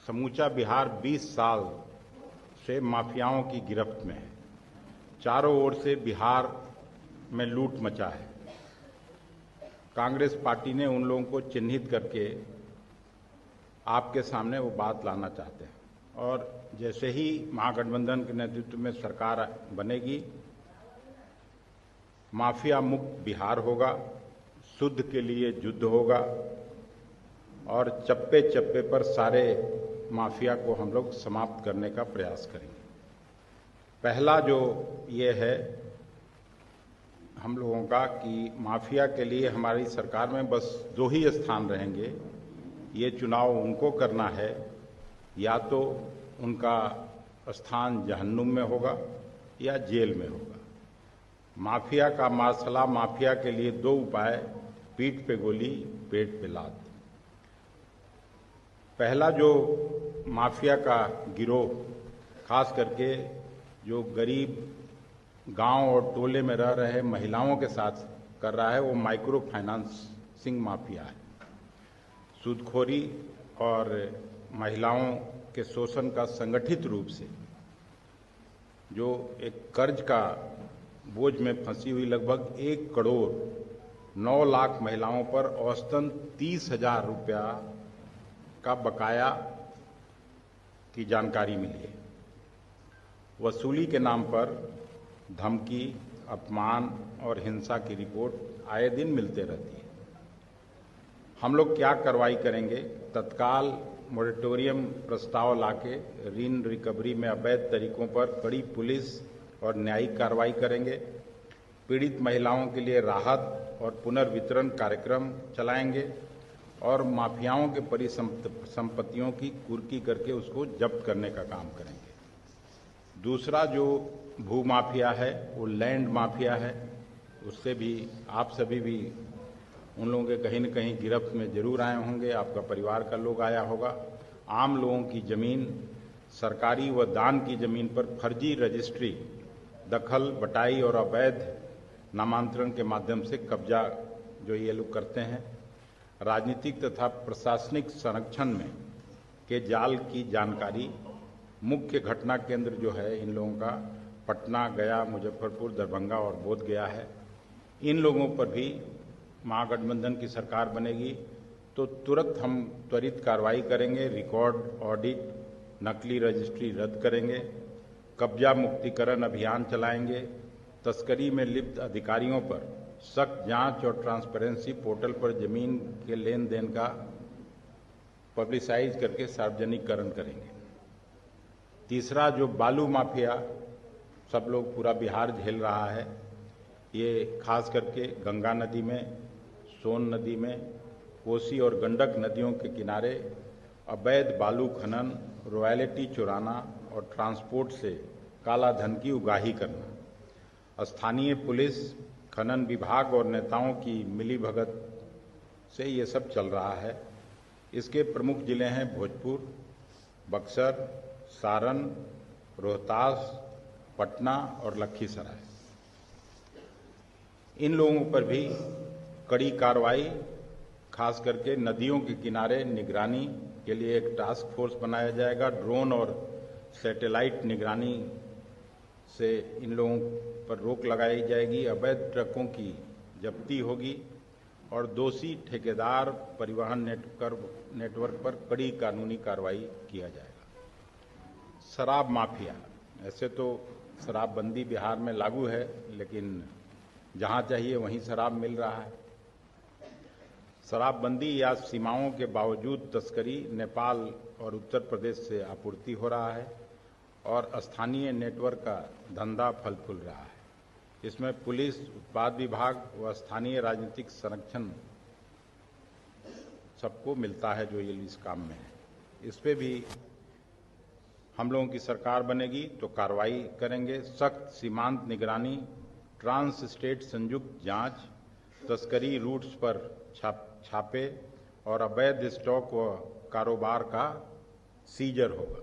समूचा बिहार 20 साल से माफियाओं की गिरफ्त में है। चारों ओर से बिहार में लूट मचा है। कांग्रेस पार्टी ने उन लोगों को चिन्हित करके आपके सामने वो बात लाना चाहते हैं और जैसे ही महागठबंधन के नेतृत्व में सरकार बनेगी, माफिया मुक्त बिहार होगा, शुद्ध के लिए युद्ध होगा और चप्पे चप्पे पर सारे माफिया को हम लोग समाप्त करने का प्रयास करेंगे। पहला जो ये है हम लोगों का कि माफिया के लिए हमारी सरकार में बस 2 ही स्थान रहेंगे। ये चुनाव उनको करना है, या तो उनका स्थान जहन्नुम में होगा या जेल में होगा। माफिया का मार्शला माफिया के लिए 2 उपाय, पीठ पे गोली, पेट पे लात। पहला जो माफिया का गिरोह खास करके जो गरीब गांव और टोले में रह रहे महिलाओं के साथ कर रहा है, वो माइक्रो फाइनेंसिंग माफिया है। सूदखोरी और महिलाओं के शोषण का संगठित रूप से जो एक कर्ज का बोझ में फंसी हुई लगभग 1 करोड़ 9 लाख महिलाओं पर औसतन 30,000 रुपया का बकाया की जानकारी मिली है। वसूली के नाम पर धमकी, अपमान और हिंसा की रिपोर्ट आए दिन मिलते रहती है। हम लोग क्या कार्रवाई करेंगे? तत्काल मोरेटोरियम प्रस्ताव लाके ऋण रिकवरी में अवैध तरीकों पर कड़ी पुलिस और न्यायिक कार्रवाई करेंगे। पीड़ित महिलाओं के लिए राहत और पुनर्वितरण कार्यक्रम चलाएंगे और माफियाओं के परिसंपत्तियों की कुर्की करके उसको जब्त करने का काम करेंगे। दूसरा जो भू माफिया है वो लैंड माफिया है। उससे भी आप सभी भी उन लोगों के कहीं न कहीं गिरफ्त में जरूर आए होंगे, आपका परिवार का लोग आया होगा। आम लोगों की जमीन, सरकारी व दान की जमीन पर फर्जी रजिस्ट्री, दखल, बटाई और अवैध नामांतरण के माध्यम से कब्जा जो ये लोग करते हैं। राजनीतिक तथा प्रशासनिक संरक्षण में के जाल की जानकारी। मुख्य घटना केंद्र जो है इन लोगों का पटना, गया, मुजफ्फरपुर, दरभंगा और बोधगया है। इन लोगों पर भी महागठबंधन की सरकार बनेगी तो तुरंत हम त्वरित कार्रवाई करेंगे। रिकॉर्ड ऑडिट, नकली रजिस्ट्री रद्द करेंगे, कब्जा मुक्तिकरण अभियान चलाएंगे। तस्करी में लिप्त अधिकारियों पर सख्त जांच और ट्रांसपेरेंसी पोर्टल पर जमीन के लेन देन का पब्लिसाइज करके सार्वजनिकरण करेंगे। तीसरा जो बालू माफिया सब लोग पूरा बिहार झेल रहा है, ये खास करके गंगा नदी में, सोन नदी में, कोसी और गंडक नदियों के किनारे अवैध बालू खनन, रॉयल्टी चुराना और ट्रांसपोर्ट से काला धन की उगाही करना। स्थानीय पुलिस, खनन विभाग और नेताओं की मिलीभगत से ये सब चल रहा है। इसके प्रमुख जिले हैं भोजपुर, बक्सर, सारण, रोहतास, पटना और लखीसराय। इन लोगों पर भी कड़ी कार्रवाई, खास करके नदियों के किनारे निगरानी के लिए एक टास्क फोर्स बनाया जाएगा। ड्रोन और सैटेलाइट निगरानी से इन लोगों पर रोक लगाई जाएगी। अवैध ट्रकों की जब्ती होगी और दोषी ठेकेदार, परिवहन नेटवर्क पर कड़ी कानूनी कार्रवाई किया जाएगा। शराब माफिया, ऐसे तो शराबबंदी बिहार में लागू है, लेकिन जहां चाहिए वहीं शराब मिल रहा है। शराबबंदी या सीमाओं के बावजूद तस्करी नेपाल और उत्तर प्रदेश से आपूर्ति हो रहा है और स्थानीय नेटवर्क का धंधा फल फूल रहा है। इसमें पुलिस, उत्पाद विभाग व स्थानीय राजनीतिक संरक्षण सबको मिलता है जो ये इस काम में है। इस पे भी हम लोगों की सरकार बनेगी तो कार्रवाई करेंगे। सख्त सीमांत निगरानी, ट्रांस स्टेट संयुक्त जांच, तस्करी रूट्स पर छापे और अवैध स्टॉक व कारोबार का सीजर होगा।